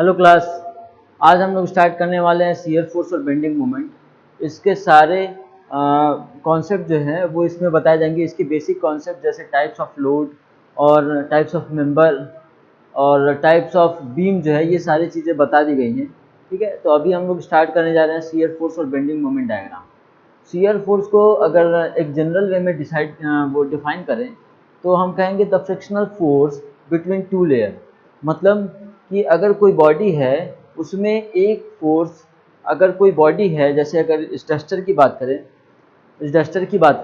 Hello class. आज हम लोग स्टार्ट करने वाले हैं शियर फोर्स और बेंडिंग मोमेंट। इसके सारे कॉन्सेप्ट जो है वो इसमें बताए जाएंगे। इसके बेसिक कॉन्सेप्ट जैसे टाइप्स ऑफ लोड और टाइप्स ऑफ मेंबर और टाइप्स ऑफ बीम जो है, ये सारी चीज़ें बता दी गई हैं। ठीक है, तो अभी हम लोग स्टार्ट करने जा रहे हैं शियर फोर्स और bending moment diagram. Shear force को अगर एक जनरल वे में वो डिफाइन करें तो हम कहेंगे the frictional force between two layer. मतलब कि अगर कोई बॉडी है उसमें एक फोर्स, अगर कोई बॉडी है जैसे अगर इस डस्टर की बात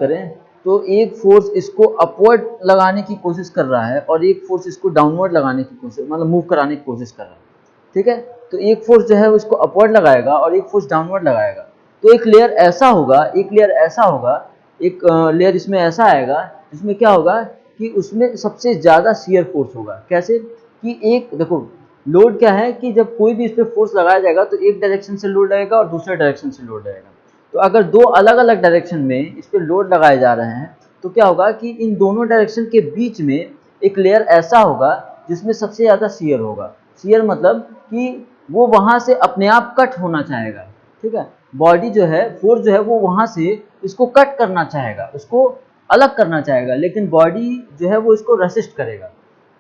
करें, तो एक फोर्स इसको अपवर्ड लगाने की कोशिश कर रहा है और एक फोर्स इसको डाउनवर्ड लगाने की कोशिश, मतलब मूव कराने की कोशिश कर रहा है। ठीक है, तो एक फोर्स जो है उसको अपवर्ड लगाएगा और एक फोर्स डाउनवर्ड लगाएगा। तो एक लेयर ऐसा होगा, एक लेयर इसमें ऐसा आएगा जिसमें क्या होगा कि उसमें सबसे ज़्यादा शियर फोर्स होगा। कैसे कि एक देखो, लोड क्या है कि जब कोई भी इस पर फोर्स लगाया जाएगा तो एक डायरेक्शन से लोड लगेगा और दूसरे डायरेक्शन से लोड लगेगा। तो अगर दो अलग अलग डायरेक्शन में इस पर लोड लगाए जा रहे हैं तो क्या होगा कि इन दोनों डायरेक्शन के बीच में एक लेयर ऐसा होगा जिसमें सबसे ज़्यादा शियर होगा। शियर मतलब कि वो वहाँ से अपने आप कट होना चाहेगा। ठीक है, बॉडी जो है, फोर्स जो है वो वहाँ से इसको कट करना चाहेगा, उसको अलग करना चाहेगा, लेकिन बॉडी जो है वो इसको रेसिस्ट करेगा।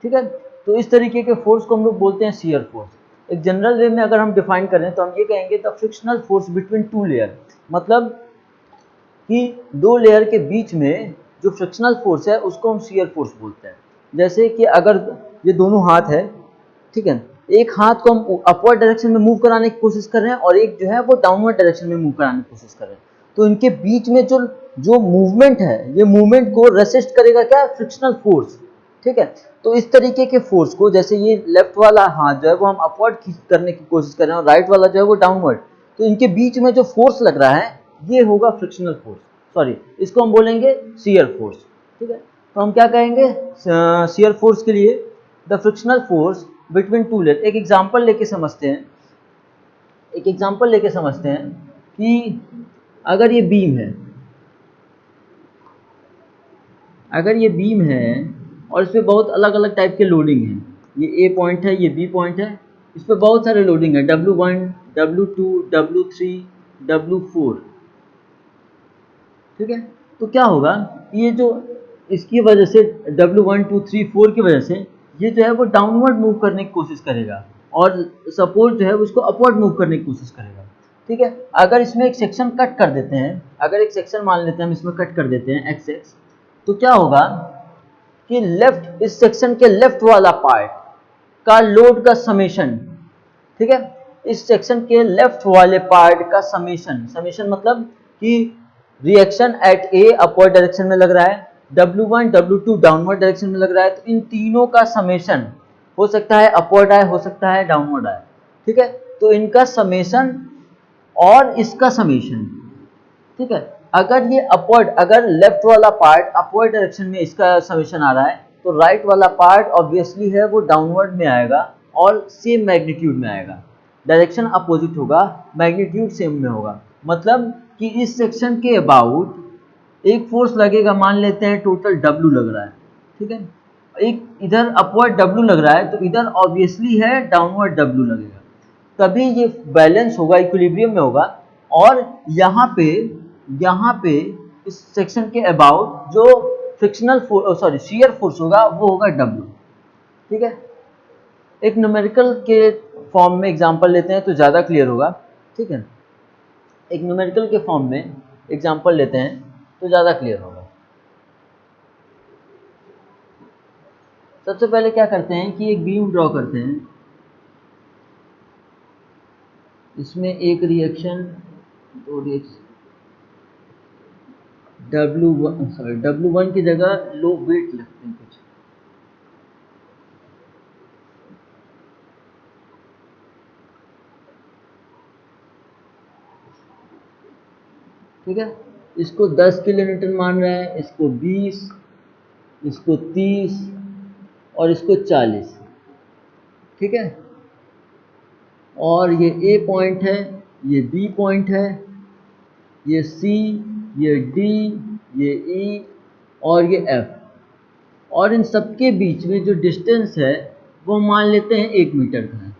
ठीक है, तो इस तरीके के फोर्स को हम लोग बोलते हैं शियर फोर्स। एक जनरल वे में अगर हम डिफाइन करें तो हम ये कहेंगे the frictional force between two layer. मतलब कि दो लेयर के बीच में जो फ्रिक्शनल फोर्स है उसको हम शियर फोर्स बोलते हैं। जैसे कि अगर ये दोनों हाथ है, ठीक है, एक हाथ को हम अपवर्ड डायरेक्शन में मूव कराने की कोशिश कर रहे हैं और एक जो है वो डाउनवर्ड डायरेक्शन में मूव कराने की कोशिश कर रहे हैं, तो इनके बीच में जो जो मूवमेंट है, ये मूवमेंट को रेसिस्ट करेगा क्या, फ्रिक्शनल फोर्स। ठीक है, तो इस तरीके के फोर्स को, जैसे ये लेफ्ट वाला हाथ जो है वो हम अपवर्ड करने की कोशिश कर रहे हैं और राइट वाला जो है वो डाउनवर्ड, तो इनके बीच में जो फोर्स लग रहा है ये होगा फ्रिक्शनल फोर्स। सॉरी, इसको हम बोलेंगे शियर फोर्स। ठीक है, तो हम क्या कहेंगे शियर फोर्स के लिए, the frictional force between two layer. एक एग्जांपल लेके समझते हैं, कि अगर ये बीम है, और इस पर बहुत अलग अलग टाइप के लोडिंग है, ये ए पॉइंट है, ये बी पॉइंट है, इस पर बहुत सारे लोडिंग है, W1, W2, W3, W4। ठीक है, तो क्या होगा, ये जो इसकी वजह से W1, 2, 3, 4 की वजह से ये जो है वो डाउनवर्ड मूव करने की कोशिश करेगा और सपोर्ट जो है उसको अपवर्ड मूव करने की कोशिश करेगा। ठीक है, अगर इसमें एक सेक्शन कट कर देते हैं, अगर एक सेक्शन मान लेते हैं हम इसमें कट कर देते हैं एक्स एक्स, तो क्या होगा कि लेफ्ट, इस सेक्शन के लेफ्ट वाला पार्ट का लोड का समेशन, ठीक है, इस सेक्शन के लेफ्ट वाले पार्ट का समेशन मतलब कि reaction at A upward direction में लग रहा है, W1, W2 डाउनवर्ड डायरेक्शन में लग रहा है, तो इन तीनों का समेशन हो सकता है अपवर्ड आए, हो सकता है डाउनवर्ड आए। ठीक है, तो इनका समेशन और इसका समेशन, ठीक है, अगर ये अपवर्ड, अगर लेफ्ट वाला पार्ट अपवर्ड डायरेक्शन में इसका समेशन आ रहा है तो राइट वाला पार्ट ऑब्वियसली है वो डाउनवर्ड में आएगा और सेम मैग्नीट्यूड में आएगा। डायरेक्शन अपोजिट होगा, मैग्नीट्यूड सेम में होगा। मतलब कि इस सेक्शन के अबाउट एक फोर्स लगेगा, मान लेते हैं टोटल W लग रहा है। ठीक है, एक इधर अपवर्ड W लग रहा है तो इधर ऑब्वियसली है डाउनवर्ड W लगेगा, तभी ये बैलेंस होगा, इक्विलिब्रियम में होगा। और यहाँ पे इस सेक्शन के अबाउट जो frictional force, sorry shear force होगा वो होगा W। ठीक है, एक न्यूमेरिकल के फॉर्म में एग्जांपल लेते हैं तो ज़्यादा क्लियर होगा। ठीक है, एक न्यूमेरिकल के फॉर्म में एग्जांपल लेते हैं तो ज़्यादा क्लियर होगा। सबसे पहले क्या करते हैं कि एक बीम ड्रॉ करते हैं, इसमें एक रिएक्शन, दो रिएक्शन, W1 की जगह लो वेट लगते हैं कुछ। ठीक है, इसको 10 किलो न्यूटन मान रहा है, इसको 20, इसको 30 और इसको 40। ठीक है, और ये ए पॉइंट है, ये बी पॉइंट है, ये सी, ये डी, ये ई और ये एफ, और इन सबके बीच में जो डिस्टेंस है वो मान लेते हैं 1 मीटर का है।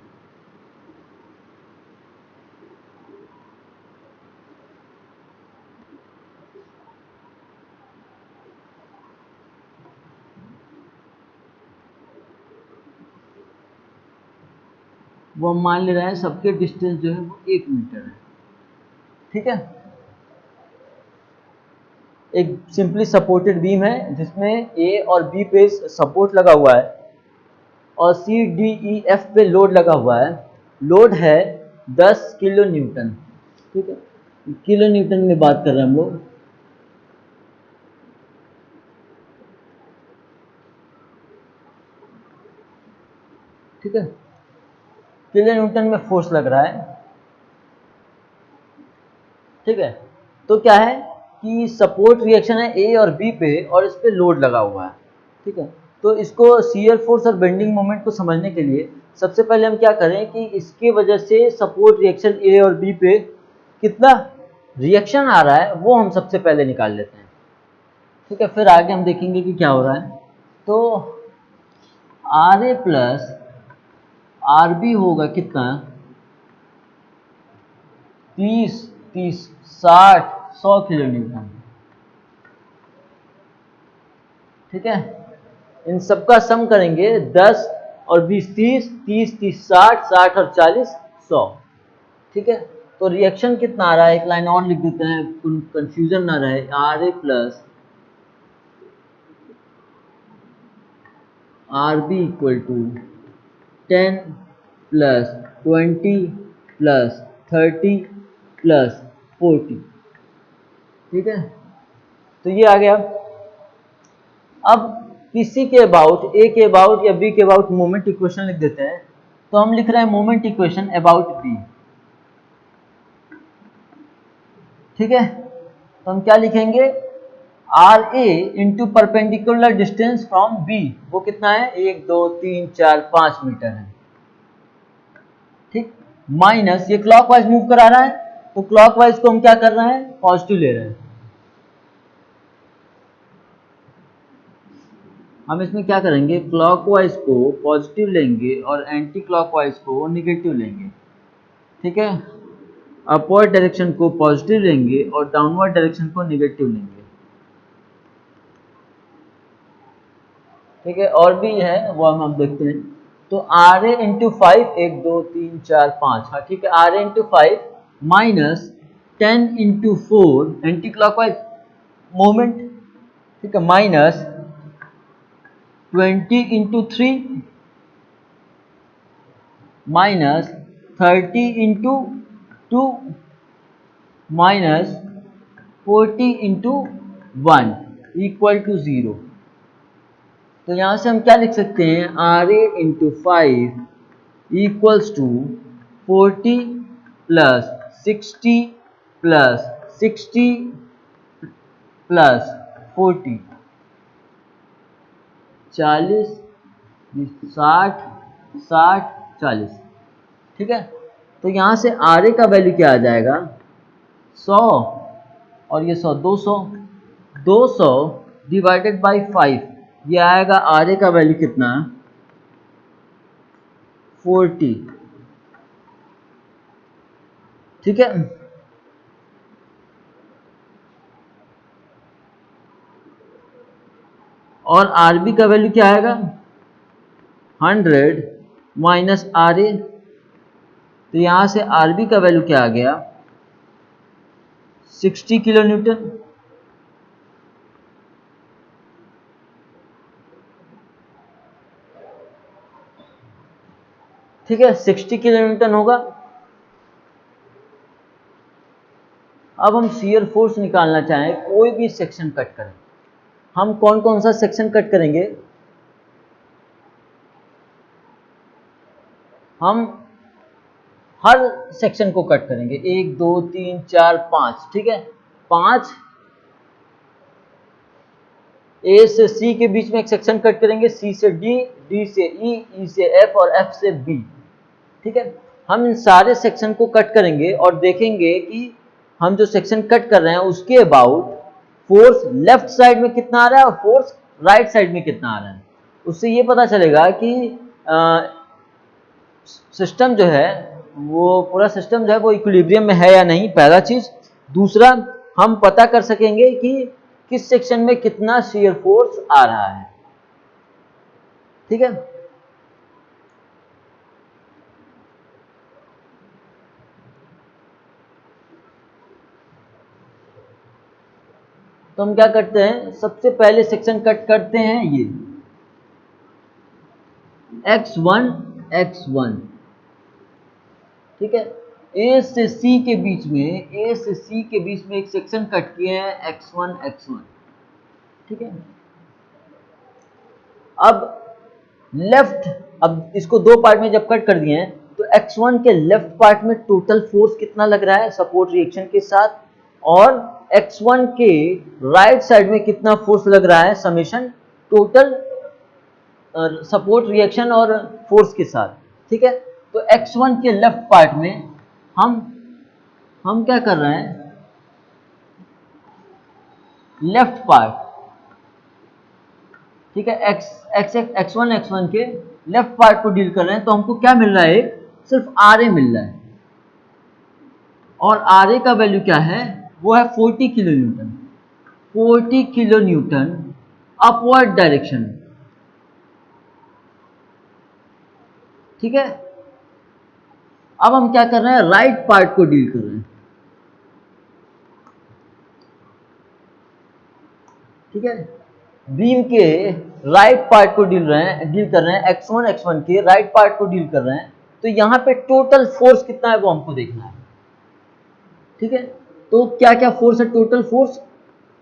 वो हम मान ले रहे हैं सबके डिस्टेंस जो है वो 1 मीटर है। ठीक है, एक सिंपली सपोर्टेड बीम है जिसमें ए और बी पे सपोर्ट लगा हुआ है और सी डी ई एफ पे लोड लगा हुआ है। लोड है 10 किलो न्यूटन। ठीक है, किलो न्यूटन में बात कर रहे हैं हम लोग। ठीक है, किलो न्यूटन में फोर्स लग रहा है। ठीक है, तो क्या है कि सपोर्ट रिएक्शन है ए और बी पे और इस पे लोड लगा हुआ है। ठीक है, तो इसको शियर फोर्स और बेंडिंग मोमेंट को समझने के लिए सबसे पहले हम क्या करें कि इसके वजह से सपोर्ट रिएक्शन ए और बी पे कितना रिएक्शन आ रहा है वो हम सबसे पहले निकाल लेते हैं। ठीक है, फिर आगे हम देखेंगे कि क्या हो रहा है। तो R A plus R B होगा कितना, 30 30 60 100 किलो न्यूटन। ठीक है, इन सबका सम करेंगे 10 और 20 30 30 30 60 60 और 40 100। ठीक है, तो रिएक्शन कितना आ रहा है, एक लाइन और लिख देते हैं कंफ्यूजन ना रहे। R A plus R B equal to 10 plus 20 plus 30 plus 40। ठीक है, तो ये आ गया। अब किसी के अबाउट ए के अबाउट या बी के अबाउट मोमेंट इक्वेशन लिख देते हैं। तो हम लिख रहे हैं मोमेंट इक्वेशन अबाउट बी। ठीक है, तो हम क्या लिखेंगे, R A into perpendicular distance from B, वो कितना है 1 2 3 4 5 मीटर है। ठीक, माइनस ये क्लॉकवाइज मूव करा रहा है तो क्लॉकवाइज को हम क्या कर रहे हैं, पॉजिटिव ले रहे हैं। हम इसमें क्या करेंगे, क्लॉकवाइज को पॉजिटिव लेंगे और एंटी क्लॉकवाइज को निगेटिव लेंगे। ठीक है, अपवर्ड डायरेक्शन को पॉजिटिव लेंगे और डाउनवर्ड डायरेक्शन को निगेटिव लेंगे। ठीक है, और भी है वो हम देखते हैं। तो आर ए इंटू 5 1 2 3 4 5, हाँ ठीक है, R A into 5 minus 10 into 4 anti clockwise moment. ठीक है, minus 20 into 3 minus 30 into 2 minus 40 into 1 equal to 0। तो यहाँ से हम क्या लिख सकते हैं, R A into 5 equals to 40 plus 60 plus 60 plus 40, 40 60 60 40। ठीक है, तो यहाँ से आर ए का वैल्यू क्या आ जाएगा, 100 और ये 100 200, 200 डिवाइडेड बाई 5, ये आएगा आर ए का वैल्यू कितना, 40। ठीक है, और आर बी का वैल्यू क्या आएगा, 100 माइनस आर ए। तो यहाँ से आर बी का वैल्यू क्या आ गया, 60 किलो न्यूटन। ठीक है, 60 किलो न्यूटन होगा। अब हम शियर फोर्स निकालना चाहें, कोई भी सेक्शन कट करें, हम कौन कौन सा सेक्शन कट करेंगे, हम हर सेक्शन को कट करेंगे, 1 2 3 4 5। ठीक है, 5 ए से सी के बीच में एक सेक्शन कट करेंगे, सी से डी, डी से ई, ई से एफ और एफ से बी। ठीक है, हम इन सारे सेक्शन को कट करेंगे और देखेंगे कि हम जो सेक्शन कट कर रहे हैं उसके अबाउट फोर्स लेफ्ट साइड में कितना आ रहा है और फोर्स राइट साइड में कितना आ रहा है। उससे ये पता चलेगा कि सिस्टम जो है वो पूरा सिस्टम जो है वो इक्विलिब्रियम में है या नहीं, पहला चीज। दूसरा, हम पता कर सकेंगे कि किस सेक्शन में कितना शियर फोर्स आ रहा है। ठीक है, तो हम क्या करते हैं, सबसे पहले सेक्शन कट करते हैं ये x1 x1, ठीक है। ए से सी के बीच में, ए से सी के बीच में एक सेक्शन कट किए हैं x1 x1, ठीक है। अब लेफ्ट, अब इसको दो पार्ट में जब कट कर दिए हैं तो x1 के लेफ्ट पार्ट में टोटल फोर्स कितना लग रहा है सपोर्ट रिएक्शन के साथ, और x1 के राइट साइड में कितना फोर्स लग रहा है समेशन टोटल सपोर्ट रिएक्शन और फोर्स के साथ, ठीक है। तो x1 के लेफ्ट पार्ट में हम क्या कर रहे हैं, लेफ्ट पार्ट, ठीक है, x1 के लेफ्ट पार्ट को डील कर रहे हैं, तो हमको क्या मिल रहा है, सिर्फ RA मिल रहा है, और RA का वैल्यू क्या है, वो है 40 kilo Newton, 40 kilo Newton upward direction, ठीक है। अब हम क्या कर रहे हैं, राइट पार्ट को डील कर रहे हैं, ठीक है। बीम के राइट पार्ट को डील कर रहे हैं, x1 के राइट पार्ट को डील कर रहे हैं, तो यहां पे टोटल फोर्स कितना है वो हमको देखना है, ठीक है। तो क्या क्या फोर्स है, टोटल फोर्स,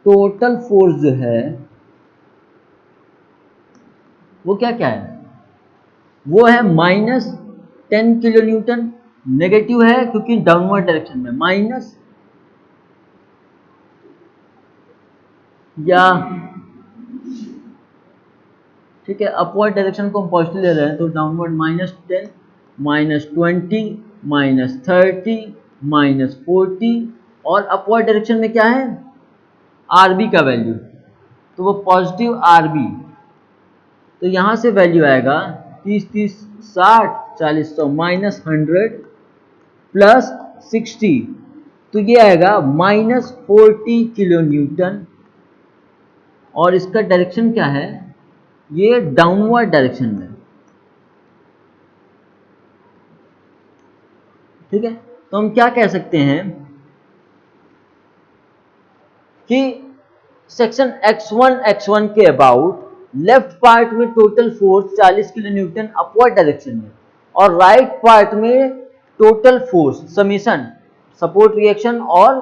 टोटल फोर्स जो है वो क्या क्या है, वो है -10 किलो न्यूटन, नेगेटिव है क्योंकि डाउनवर्ड डायरेक्शन में, माइनस या, ठीक है, अपवर्ड डायरेक्शन को हम पॉजिटिव ले रहे हैं तो डाउनवर्ड -10, -20, -30, -40, और अपवर्ड डायरेक्शन में क्या है, RB का वैल्यू, तो वो पॉजिटिव RB, तो यहां से वैल्यू आएगा 30 30 60 40 100 -100 प्लस 60, तो ये आएगा -40 किलो न्यूटन, और इसका डायरेक्शन क्या है, ये डाउनवर्ड डायरेक्शन में, ठीक है। तो हम क्या कह सकते हैं कि सेक्शन x1 के अबाउट लेफ्ट पार्ट में total force 40 kilo Newton upward direction में, और राइट पार्ट में total force summation support reaction और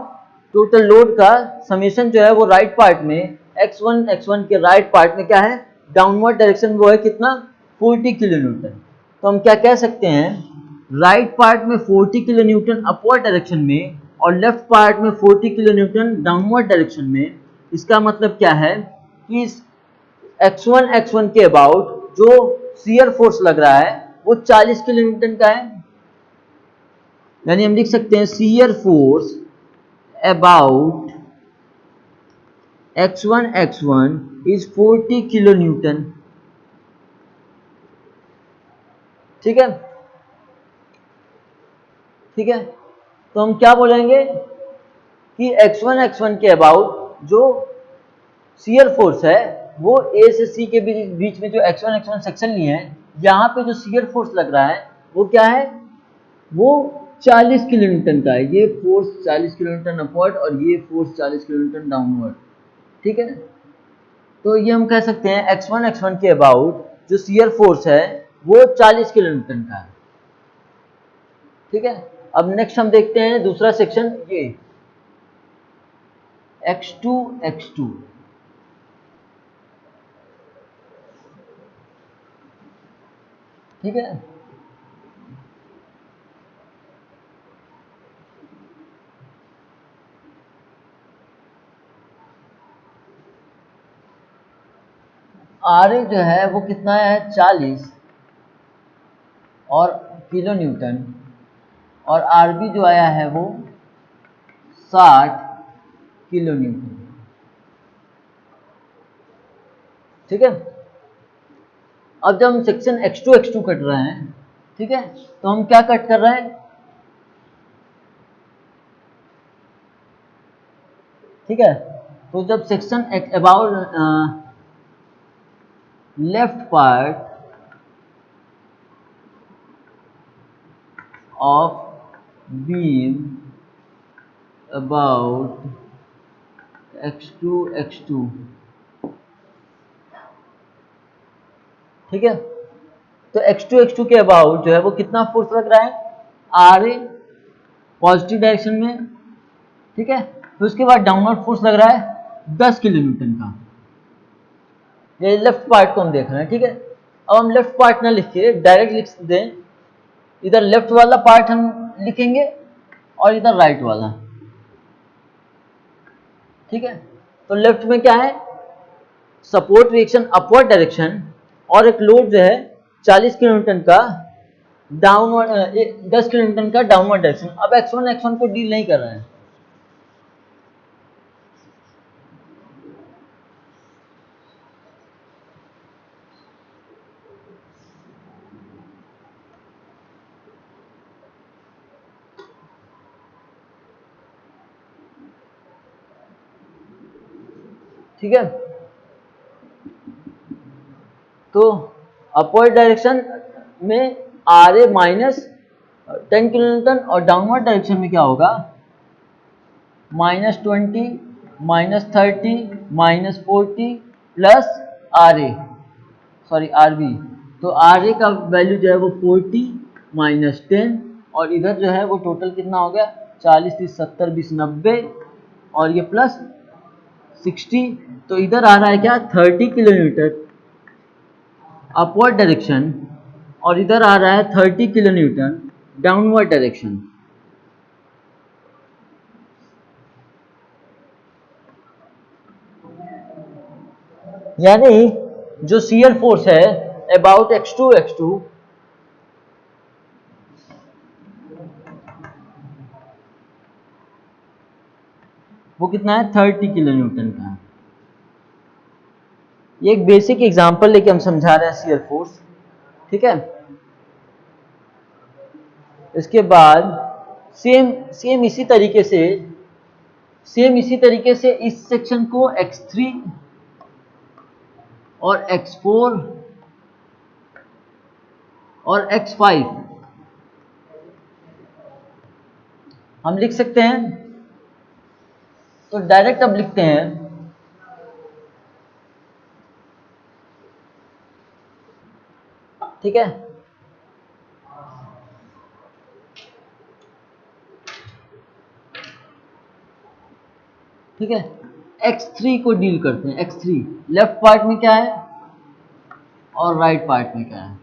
टोटल लोड का समेशन जो है वो राइट पार्ट में, x1 के राइट पार्ट में क्या है, डाउनवर्ड डायरेक्शन, वो है कितना, 40 किलो न्यूटन। तो हम क्या कह सकते हैं, राइट पार्ट में 40 किलो न्यूटन अपवर्ड डायरेक्शन में और लेफ्ट पार्ट में 40 किलो न्यूटन डाउनवर्ड डायरेक्शन में, इसका मतलब क्या है कि x1 के अबाउट जो शियर फोर्स लग रहा है वो 40 किलो न्यूटन का है, यानी हम लिख सकते हैं shear force about x1 is 40 kilo Newton, ठीक है, ठीक है। तो हम क्या बोलेंगे कि x1 के अबाउट जो शियर फोर्स है वो ए से सी के बीच में जो x1 सेक्शन लिए हैं, यहाँ पे जो शियर फोर्स लग रहा है वो क्या है, वो 40 किलो न्यूटन का है, ये फोर्स 40 किलो न्यूटन अपवर्ड और ये फोर्स 40 किलो न्यूटन डाउनवर्ड, ठीक है। तो ये हम कह सकते हैं x1 के अबाउट जो शियर फोर्स है वो 40 किलो न्यूटन का है, ठीक है। अब नेक्स्ट हम देखते हैं दूसरा सेक्शन, ये x2, ठीक है। RA जो है वो कितना है, 40 और किलो न्यूटन, और RB जो आया है वो 60 किलो न्यूटन, ठीक है। अब जब हम सेक्शन x2 कट रहे हैं, ठीक है, तो हम क्या कट कर रहे हैं, ठीक है। तो जब section about left part of beam about x2 ठीक है। तो x2 के अबाउट जो है वो कितना फोर्स लग रहा है, आर ए पॉजिटिव डायरेक्शन में, ठीक है। फिर उसके बाद डाउनवर्ड फोर्स लग रहा है 10 किलो न्यूटन का। ये लेफ्ट पार्ट को हम देख रहे हैं, ठीक है। अब हम लेफ्ट पार्ट ना लिख के डायरेक्ट लिख दें, इधर लेफ्ट वाला पार्ट हम लिखेंगे और इधर राइट वाला, ठीक है। तो लेफ्ट में क्या है, सपोर्ट रिएक्शन अपवर्ड डायरेक्शन और एक लोड जो है 40 किलो न्यूटन का डाउनवर्ड, 10 किलो न्यूटन का डाउनवर्ड डायरेक्शन। अब x1 को डील नहीं कर रहे हैं, ठीक है। तो अपवर्ड डायरेक्शन में R A minus 10 kilonewton और डाउनवर्ड डायरेक्शन में क्या होगा, -20 -30 -40 plus R A, sorry R B. तो आर ए का वैल्यू जो है वो 40 -10 और इधर जो है वो टोटल कितना हो गया, 40 30 70 20 90 और ये प्लस 60। तो इधर आ रहा है क्या, 30 किलो न्यूटन अपवर्ड डायरेक्शन और इधर आ रहा है 30 किलो न्यूटन डाउनवर्ड डायरेक्शन। यानी जो शियर फोर्स है अबाउट x2 वो कितना है, 30 किलो न्यूटन का है। ये एक बेसिक एग्जांपल लेके हम समझा रहे हैं शियर फोर्स, ठीक है। इसके बाद सेम इसी तरीके से इस सेक्शन को x3 और x4 और x5 हम लिख सकते हैं। तो डायरेक्ट अब लिखते हैं, ठीक है। ठीक है, x3 को डील करते हैं। x3 लेफ्ट पार्ट में क्या है और राइट पार्ट में क्या है।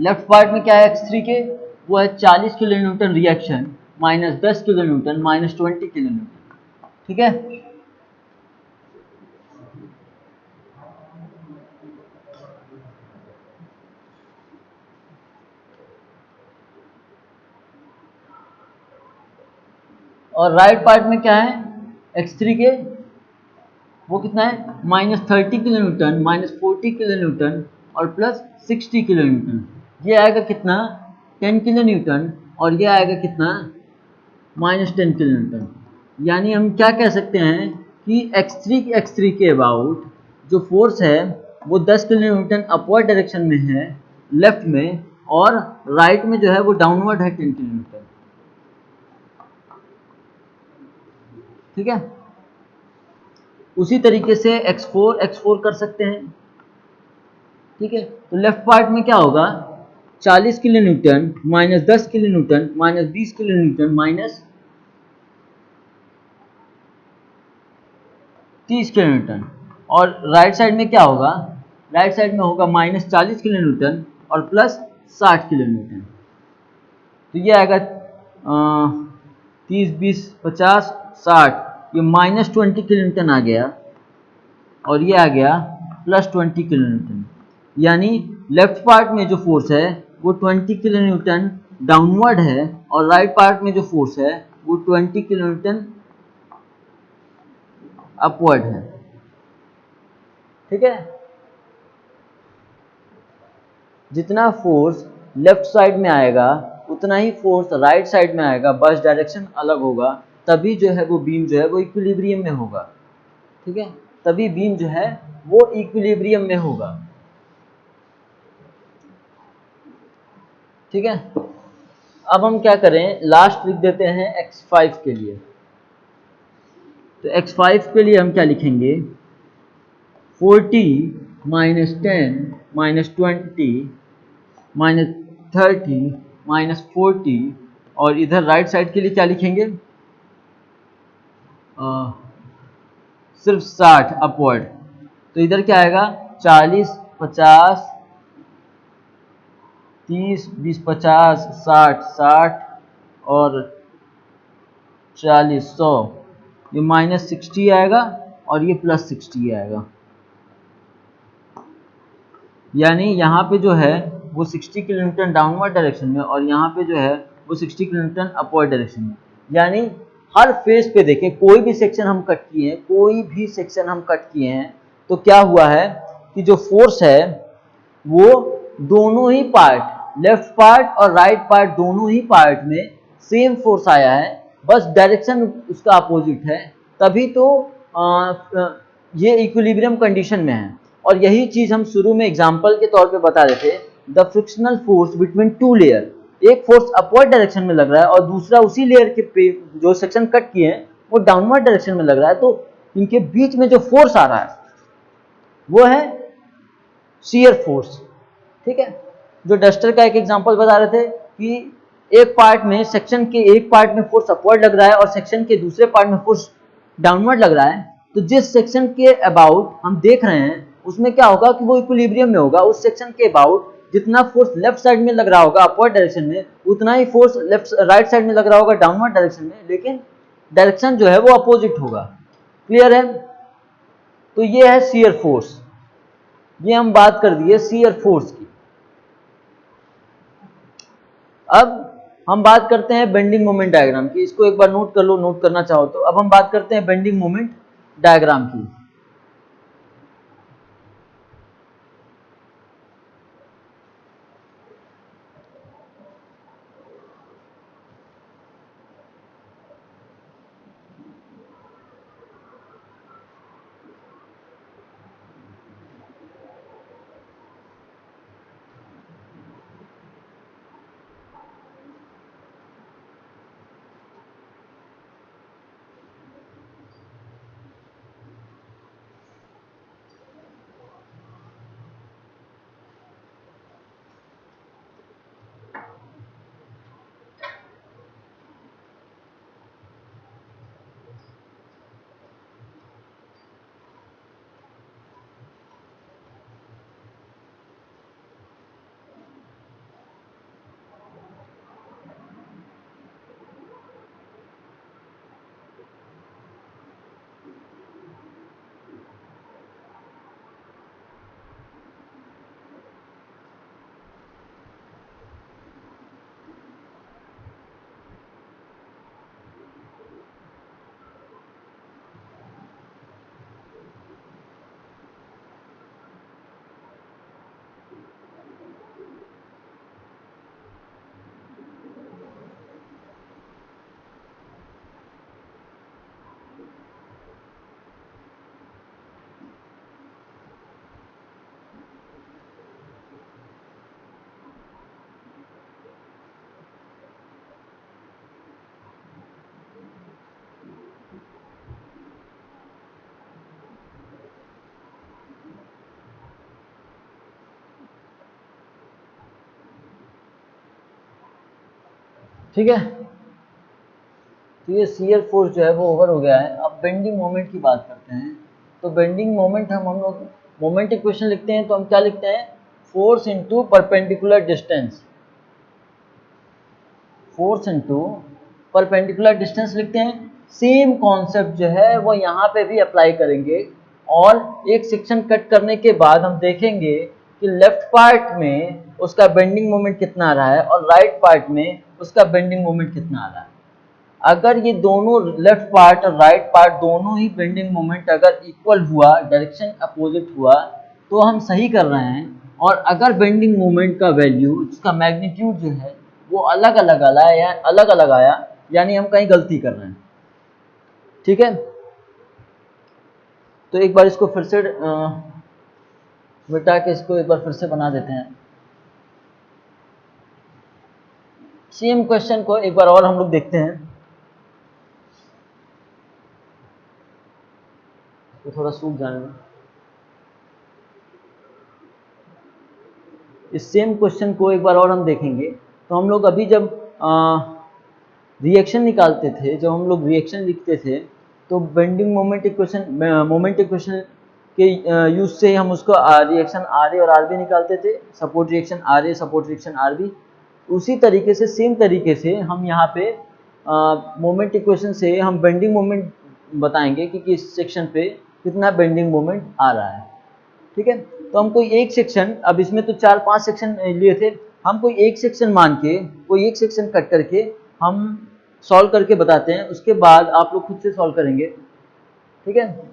लेफ्ट पार्ट में क्या है x3 के, वो है 40 kilo Newton reaction minus 10 kilo Newton minus 20 kilo Newton, ठीक है। और राइट पार्ट में क्या है x3 के, वो कितना है, -30 किलो न्यूटन -40 किलो न्यूटन और प्लस 60 किलो न्यूटन। ये आएगा कितना, 10 किलो न्यूटन और ये आएगा कितना, -10 किलो न्यूटन। यानी हम क्या कह सकते हैं कि x3 के अबाउट जो फोर्स है वो 10 किलो न्यूटन अपवर्ड डायरेक्शन में है लेफ्ट में, और राइट में जो है वो डाउनवर्ड है 10 किलो न्यूटन, ठीक है। उसी तरीके से x4 कर सकते हैं, ठीक है। तो लेफ्ट पार्ट में क्या होगा, 40 kilo Newton minus 10 kilo Newton minus 20 kilo Newton minus 30 kilo Newton. और राइट साइड में क्या होगा, राइट साइड में होगा -40 किलो न्यूटन और प्लस 60 किलो न्यूटन। तो ये आएगा 30 20 50 60, ये -20 किलो न्यूटन आ गया और ये आ गया +20 किलो न्यूटन। यानी लेफ्ट पार्ट में जो फोर्स है वो 20 किलो न्यूटन डाउनवर्ड है और राइट पार्ट में जो फोर्स है वो 20 किलो न्यूटन अपवर्ड है, ठीक है। जितना फोर्स लेफ्ट साइड में आएगा उतना ही फोर्स राइट साइड में आएगा, बस डायरेक्शन अलग होगा, तभी जो है वो बीम जो है वो इक्विलिब्रियम में होगा, ठीक है। तभी बीम जो है वो इक्विलिब्रियम में होगा, ठीक है। अब हम क्या करें, लास्ट लिख देते हैं x5 के लिए। तो x5 के लिए हम क्या लिखेंगे, 40 माइनस 10 माइनस 20 माइनस 30 माइनस 40, और इधर राइट साइड के लिए क्या लिखेंगे, सिर्फ 60 अपवर्ड। तो इधर क्या आएगा, 40 50 30 20 50 60 60 और 40 100, ये माइनस 60 आएगा और ये प्लस 60 आएगा। यानी यहाँ पे जो है वो 60 किलोमीटर डाउनवर्ड डायरेक्शन में और यहाँ पे जो है वो 60 किलोमीटर अपवर्ड डायरेक्शन में। यानी हर फेज पे देखें, कोई भी सेक्शन हम कट किए हैं, कोई भी सेक्शन हम कट किए हैं, तो क्या हुआ है कि जो फोर्स है वो दोनों ही पार्ट, लेफ्ट पार्ट और राइट पार्ट दोनों ही पार्ट में सेम फोर्स आया है, बस डायरेक्शन उसका अपोजिट है, तभी तो ये इक्विलिब्रियम कंडीशन में है। और यही चीज हम शुरू में एग्जांपल के तौर पे बता रहे थे, the frictional force between two layer, एक फोर्स अपवर्ड डायरेक्शन में लग रहा है और दूसरा उसी लेयर के पे जो सेक्शन कट किए हैं वो डाउनवर्ड डायरेक्शन में लग रहा है, तो इनके बीच में जो फोर्स आ रहा है वो है शियर फोर्स। ठीक है, जो डस्टर का एक एग्जांपल बता रहे थे कि एक पार्ट में, सेक्शन के एक पार्ट में फोर्स अपवर्ड लग रहा है और सेक्शन के दूसरे पार्ट में फोर्स डाउनवर्ड लग रहा है, तो जिस सेक्शन के अबाउट हम देख रहे हैं उसमें क्या होगा कि वो इक्विलिब्रियम में होगा। उस सेक्शन के अबाउट जितना फोर्स लेफ्ट साइड में लग रहा होगा अपवर्ड डायरेक्शन में, उतना ही फोर्स राइट साइड में लग रहा होगा डाउनवर्ड डायरेक्शन में, लेकिन डायरेक्शन जो है वो अपोजिट होगा। क्लियर है? तो ये है शियर फोर्स, ये हम बात कर दिए शियर फोर्स की। अब हम बात करते हैं बेंडिंग मोमेंट डायग्राम की। इसको एक बार नोट कर लो, नोट करना चाहो तो। अब हम बात करते हैं बेंडिंग मोमेंट डायग्राम की। ठीक है, तो ये शियर फोर्स जो है वो ओवर हो गया है। अब बेंडिंग मोमेंट की बात करते हैं। तो बेंडिंग मोमेंट हम लोग मोमेंट इक्वेशन लिखते हैं तो हम क्या लिखते हैं, force into perpendicular distance, force into perpendicular distance लिखते हैं। सेम कॉन्सेप्ट जो है वो यहाँ पे भी अप्लाई करेंगे और एक सेक्शन कट करने के बाद हम देखेंगे कि लेफ्ट पार्ट में उसका बेंडिंग मोमेंट कितना आ रहा है और राइट पार्ट में उसका बेंडिंग मोमेंट कितना आ रहा है। अगर ये दोनों लेफ्ट पार्ट और राइट पार्ट दोनों ही बेंडिंग मोमेंट अगर इक्वल हुआ, डायरेक्शन अपोजिट हुआ, तो हम सही कर रहे हैं। और अगर बेंडिंग मोमेंट का वैल्यू, उसका मैग्नीट्यूड जो है वो अलग अलग आया, यानी हम कहीं गलती कर रहे हैं। ठीक है, तो एक बार इसको फिर से मिटा के इसको एक बार फिर से बना देते हैं। सेम क्वेश्चन को एक बार और हम लोग देखते हैं। तो थोड़ा सूख जाने में। इस सेम क्वेश्चन को एक बार और हम देखेंगे। तो हम लोग अभी जब रिएक्शन निकालते थे, जब हम लोग रिएक्शन लिखते थे, तो बेंडिंग मोमेंट इक्वेशन के यूज से हम उसको रिएक्शन आर ए और आर बी निकालते थे, support reaction R A, support reaction R B. उसी तरीके से, सेम तरीके से हम यहाँ पे मोमेंट इक्वेशन से हम बेंडिंग मोमेंट बताएंगे कि किस सेक्शन पे कितना बेंडिंग मोमेंट आ रहा है। ठीक है, तो हम कोई एक सेक्शन, अब इसमें तो 4-5 सेक्शन लिए थे, हम कोई एक सेक्शन मान के, कोई एक सेक्शन कट करके हम सॉल्व करके बताते हैं, उसके बाद आप लोग खुद से सॉल्व करेंगे। ठीक है,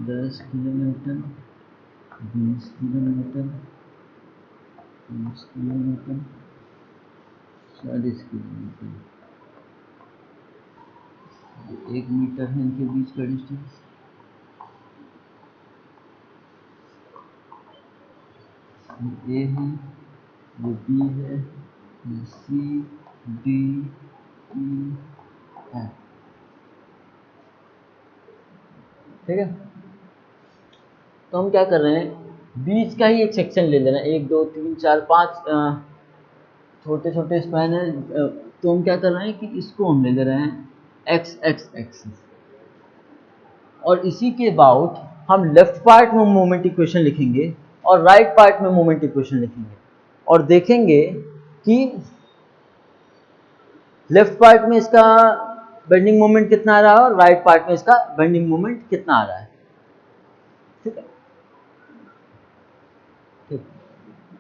10 kilometre, 20 kilometre, 30 kilometre, 40 kilometre, 1 metre है इनके बीच का डिस्टेंस। ए है, वो बी है, ये सी, डी, ई, एफ। ठीक है, तो हम क्या कर रहे हैं, बीच का ही एक सेक्शन ले लेना, 1 2 3 4 5 छोटे छोटे स्पैन है। तो हम क्या कर रहे हैं कि इसको हम ले ले रहे हैं एक्स एक्स एक्सिस, और इसी के अबाउट हम लेफ्ट पार्ट में मोमेंट इक्वेशन लिखेंगे और राइट पार्ट में मोमेंट इक्वेशन लिखेंगे, और देखेंगे कि लेफ्ट पार्ट में इसका बेंडिंग मोमेंट कितना आ रहा है और राइट पार्ट में इसका बेंडिंग मोमेंट कितना आ रहा है। ठीक है, ठीक,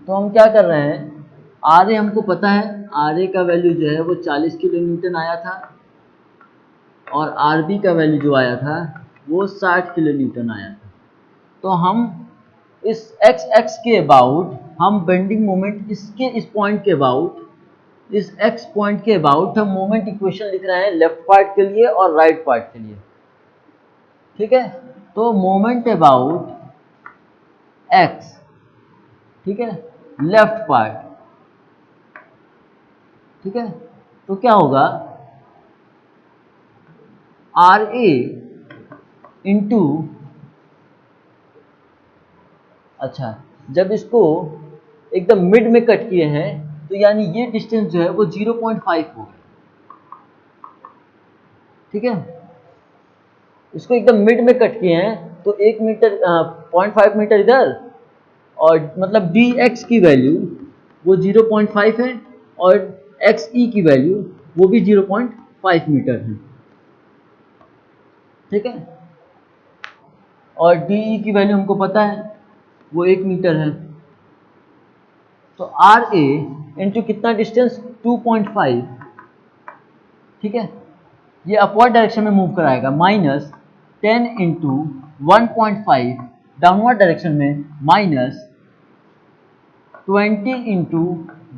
तो हम क्या कर रहे हैं, आर ए हमको पता है, आर ए का वैल्यू जो है वो 40 किलो न्यूटन आया था, और आर बी का वैल्यू जो आया था वो 60 किलो न्यूटन आया था। तो हम इस एक्स एक्स के अबाउट हम बेंडिंग मोमेंट, इसके इस पॉइंट के अबाउट, इस एक्स पॉइंट के अबाउट हम मोमेंट इक्वेशन लिख रहे हैं लेफ्ट पार्ट के लिए और राइट पार्ट के लिए। ठीक है, तो मोमेंट अबाउट एक्स, ठीक है, लेफ्ट पार्ट। ठीक है, तो क्या होगा, आर ए इंटू, अच्छा जब इसको एकदम मिड में कट किए हैं तो यानी ये डिस्टेंस जो है वो 0.5 होगा। ठीक है, इसको एकदम मिड में कट किए हैं तो 1 मीटर 0.5 मीटर इधर, और मतलब डी एक्स की वैल्यू वो 0.5 है, और एक्स ई की वैल्यू वो भी 0.5 मीटर है। ठीक है, और डी ई की वैल्यू हमको पता है वो 1 मीटर है। तो आर ए इंटू कितना डिस्टेंस, 2.5। ठीक है, ये अपवर्ड डायरेक्शन में मूव कराएगा, माइनस 10 इंटू 1.5 डाउनवर्ड डायरेक्शन में, माइनस 20 इंटू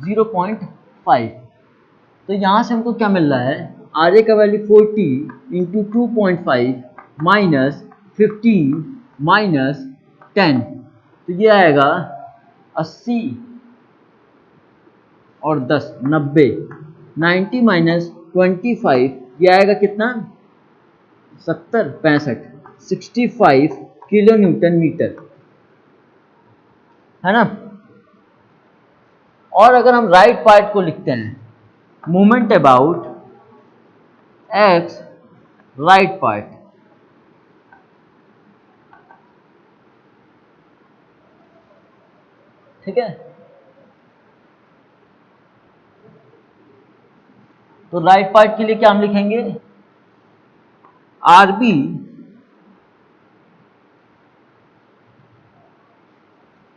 0.5। तो यहाँ से हमको क्या मिल रहा है, आर ए का वैल्यू 40 इंटू 2.5 माइनस 15 माइनस 10, तो ये आएगा 80 और 10 90, 90 माइनस 25, ये आएगा कितना, 70 65 65 किलो न्यूटन मीटर, है ना। और अगर हम राइट पार्ट को लिखते हैं, moment about x right part, ठीक है, तो राइट पार्ट के लिए क्या हम लिखेंगे, R B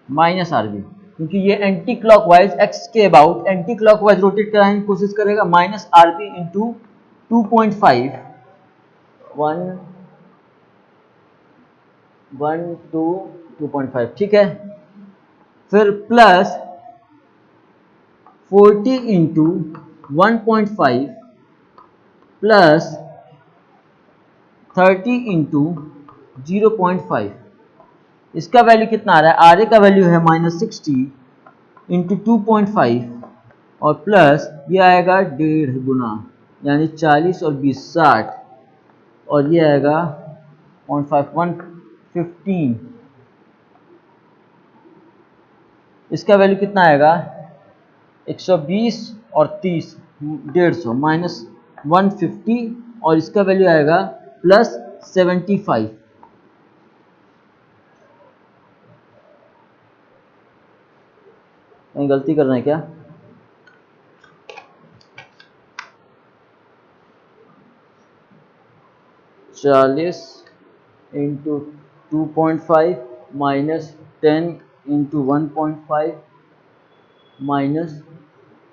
minus R B, क्योंकि ये एंटी क्लॉकवाइज एक्स के अबाउट एंटी क्लॉकवाइज रोटेट कराने की कोशिश करेगा, माइनस आर बी इंटू 2.5 1 1 2 2.5, ठीक है, फिर प्लस 40 इंटू 1.5 प्लस 30 इंटू 0.5, इसका वैल्यू कितना आ रहा है, आर ए का वैल्यू है -60 इंटू 2.5 और प्लस ये आएगा 1.5 गुना यानी 40 और 20 60 और ये आएगा 0.5 115। इसका वैल्यू कितना आएगा 120 और 30 150 माइनस 150 और इसका वैल्यू आएगा प्लस 75। कहीं गलती कर रहे हैं क्या? चालीस into 2.5 minus 10 into 1.5 minus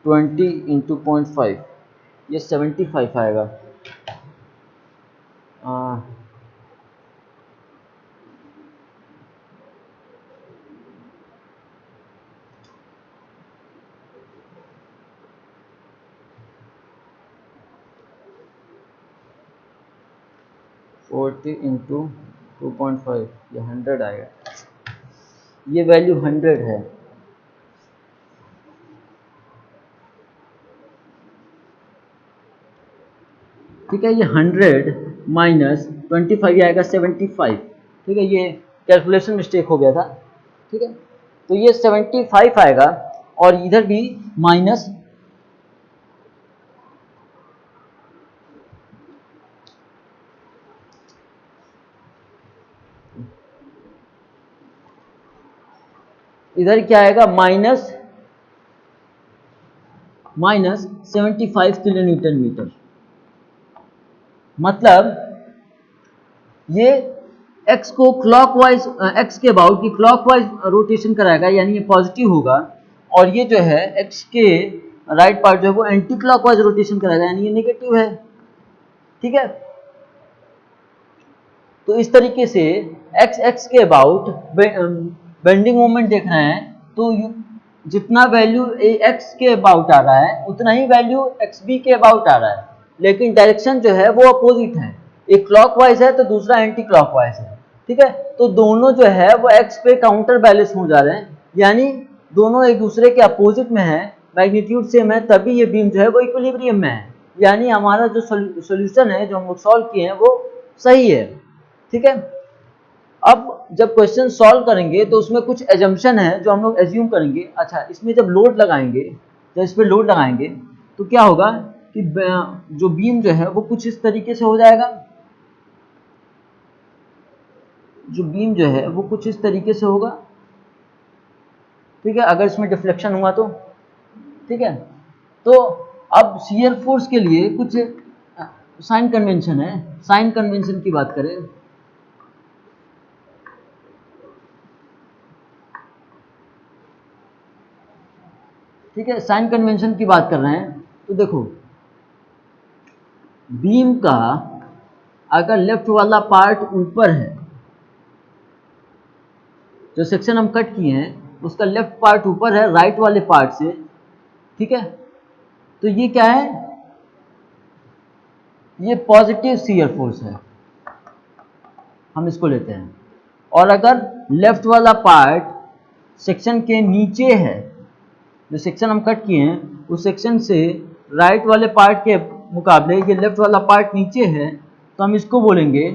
20 into 0.5 ये 75 आएगा। 40 इंटू 2.5 ये 100 आएगा। ये वैल्यू 100 है। ठीक है, ये 100 माइनस 25 आएगा 75। ठीक है, ये कैलकुलेशन मिस्टेक हो गया था। ठीक है, तो ये 75 आएगा और इधर भी माइनस इधर क्या आएगा माइनस 75 किलो न्यूटन मीटर। मतलब ये x को क्लॉकवाइज x के अबाउट की क्लॉकवाइज रोटेशन कराएगा यानी ये पॉजिटिव होगा और ये जो है x के राइट पार्ट जो है वो एंटी क्लॉकवाइज रोटेशन कराएगा यानी ये नेगेटिव है। ठीक है, तो इस तरीके से x के अबाउट बेंडिंग मोमेंट देख रहे हैं तो जितना वैल्यू x के अबाउट आ रहा है उतना ही वैल्यू xb के अबाउट आ रहा है, लेकिन डायरेक्शन जो है वो अपोजिट है, एक क्लॉकवाइज है तो दूसरा एंटी क्लॉकवाइज है। ठीक है, तो दोनों जो है वो x पे काउंटर बैलेंस हो जा रहे हैं यानी दोनों एक दूसरे के अपोजिट में है, मैग्नीट्यूड सेम है, तभी ये बीम जो है वो इक्विलिब्रियम में है यानी हमारा जो सोल्यूशन है जो हम लोग सॉल्व किए हैं वो सही है। ठीक है, अब जब क्वेश्चन सॉल्व करेंगे तो उसमें कुछ एजम्पशन है जो हम लोग एज्यूम करेंगे। अच्छा, इसमें जब लोड लगाएंगे, जब इस पर लोड लगाएंगे तो क्या होगा कि जो बीम जो है वो कुछ इस तरीके से हो जाएगा, जो बीम जो है वो कुछ इस तरीके से होगा। ठीक है, अगर इसमें डिफ्लेक्शन हुआ तो ठीक है, तो अब शियर फोर्स के लिए कुछ साइन कन्वेंशन है। साइन कन्वेंशन की बात करें ठीक है, साइन कन्वेंशन की बात कर रहे हैं तो देखो बीम का अगर लेफ्ट वाला पार्ट ऊपर है, जो सेक्शन हम कट किए हैं उसका लेफ्ट पार्ट ऊपर है राइट वाले पार्ट से, ठीक है, तो ये क्या है, ये पॉजिटिव शियर फोर्स है, हम इसको लेते हैं। और अगर लेफ्ट वाला पार्ट सेक्शन के नीचे है, जो सेक्शन हम कट किए हैं उस सेक्शन से राइट वाले पार्ट के मुकाबले ये लेफ्ट वाला पार्ट नीचे है, तो हम इसको बोलेंगे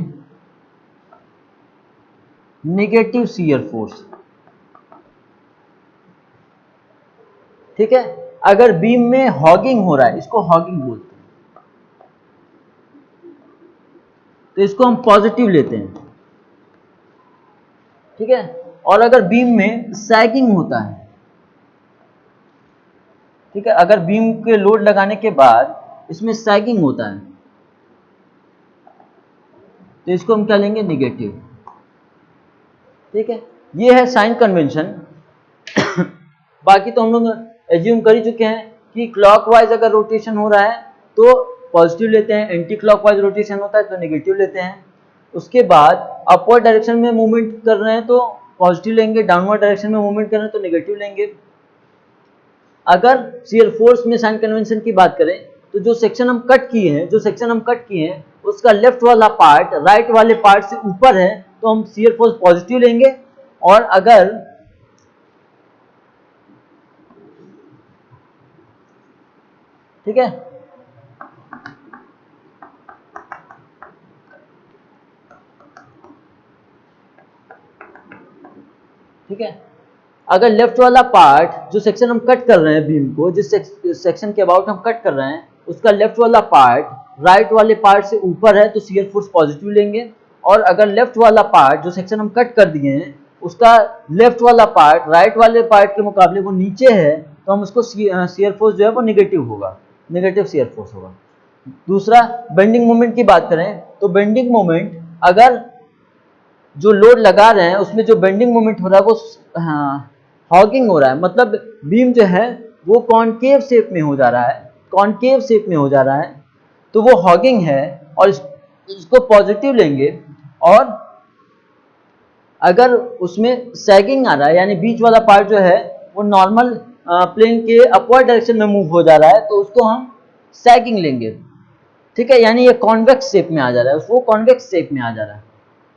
नेगेटिव शियर फोर्स। ठीक है, अगर बीम में हॉगिंग हो रहा है, इसको हॉगिंग बोलते हैं, तो इसको हम पॉजिटिव लेते हैं। ठीक है, और अगर बीम में सैगिंग होता है, ठीक है, अगर बीम के लोड लगाने के बाद इसमें सैगिंग होता है तो इसको हम क्या लेंगे, नेगेटिव। ठीक है, ये है साइन कन्वेंशन। बाकी तो हम लोग एज्यूम कर ही चुके हैं कि क्लॉकवाइज अगर रोटेशन हो रहा है तो पॉजिटिव लेते हैं, एंटी क्लॉकवाइज रोटेशन होता है तो नेगेटिव लेते हैं। उसके बाद अपवर्ड डायरेक्शन में मूवमेंट कर रहे हैं तो पॉजिटिव लेंगे, डाउनवर्ड डायरेक्शन में मूवमेंट कर रहे हैं तो नेगेटिव लेंगे। अगर शियर फोर्स में साइन कन्वेंशन की बात करें तो जो सेक्शन हम कट किए हैं उसका लेफ्ट वाला पार्ट राइट वाले पार्ट से ऊपर है तो हम शियर फोर्स पॉजिटिव लेंगे, और अगर ठीक है, ठीक है, अगर लेफ्ट वाला पार्ट जो सेक्शन हम कट कर रहे हैं बीम को, जिस सेक्शन के अबाउट हम कट कर रहे हैं, उसका लेफ्ट वाला पार्ट राइट वाले पार्ट से ऊपर है तो शियर फोर्स पॉजिटिव लेंगे, और अगर लेफ्ट वाला पार्ट जो सेक्शन हम कट कर दिए हैं उसका लेफ्ट वाला पार्ट राइट वाले पार्ट के मुकाबले वो नीचे है तो हम उसको शियर फोर्स जो है वो निगेटिव होगा, निगेटिव शियर फोर्स होगा। दूसरा, बेंडिंग मोमेंट की बात करें तो बेंडिंग मोमेंट अगर जो लोड लगा रहे हैं उसमें जो बेंडिंग मोमेंट हो रहा है वो हॉगिंग हो रहा है, मतलब बीम जो है वो कॉनकेव शेप में हो जा रहा है, कॉनकेव शेप में हो जा रहा है, तो वो हॉगिंग है और इसको पॉजिटिव लेंगे। और अगर उसमें सैगिंग आ रहा है यानी बीच वाला पार्ट जो है वो नॉर्मल प्लेन के अपवर्ड डायरेक्शन में मूव हो जा रहा है तो उसको हम सैगिंग लेंगे, ठीक है, यानी ये कॉन्वेक्स शेप में आ जा रहा है, वो कॉन्वेक्स शेप में आ जा रहा है,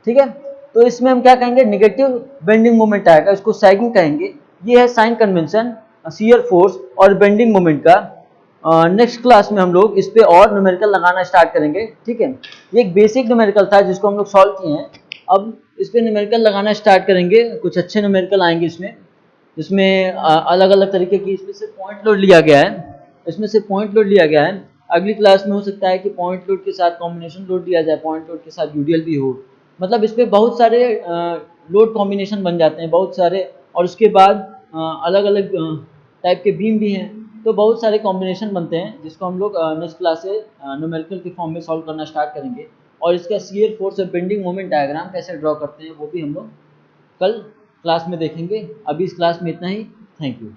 ठीक है। तो इसमें हम क्या कहेंगे, निगेटिव बेंडिंग मोमेंट आएगा, इसको सैगिंग कहेंगे। ये है साइन कन्वेंशन शियर फोर्स और बेंडिंग मोमेंट का। नेक्स्ट क्लास में हम लोग इस पे और न्यूमेरिकल लगाना स्टार्ट करेंगे, ठीक है। ये एक बेसिक न्यूमेरिकल था जिसको हम लोग सॉल्व किए हैं, अब इस पे न्यूमेरिकल लगाना स्टार्ट करेंगे, कुछ अच्छे न्यूमेरिकल आएंगे इसमें, जिसमें अलग अलग तरीके की इसमें से पॉइंट लोड लिया गया है, इसमें से पॉइंट लोड लिया गया है। अगली क्लास में हो सकता है कि पॉइंट लोड के साथ कॉम्बिनेशन लोड लिया जाए, पॉइंट लोड के साथ यूडीएल भी हो, मतलब इस पे बहुत सारे लोड कॉम्बिनेशन बन जाते हैं, बहुत सारे, और उसके बाद अलग अलग टाइप के बीम भी हैं, तो बहुत सारे कॉम्बिनेशन बनते हैं जिसको हम लोग नेक्स्ट क्लास से न्यूमेरिकल के फॉर्म में सॉल्व करना स्टार्ट करेंगे। और इसका शियर फोर्स और बेंडिंग मोमेंट डायग्राम कैसे ड्रॉ करते हैं वो भी हम लोग कल क्लास में देखेंगे। अभी इस क्लास में इतना ही, थैंक यू।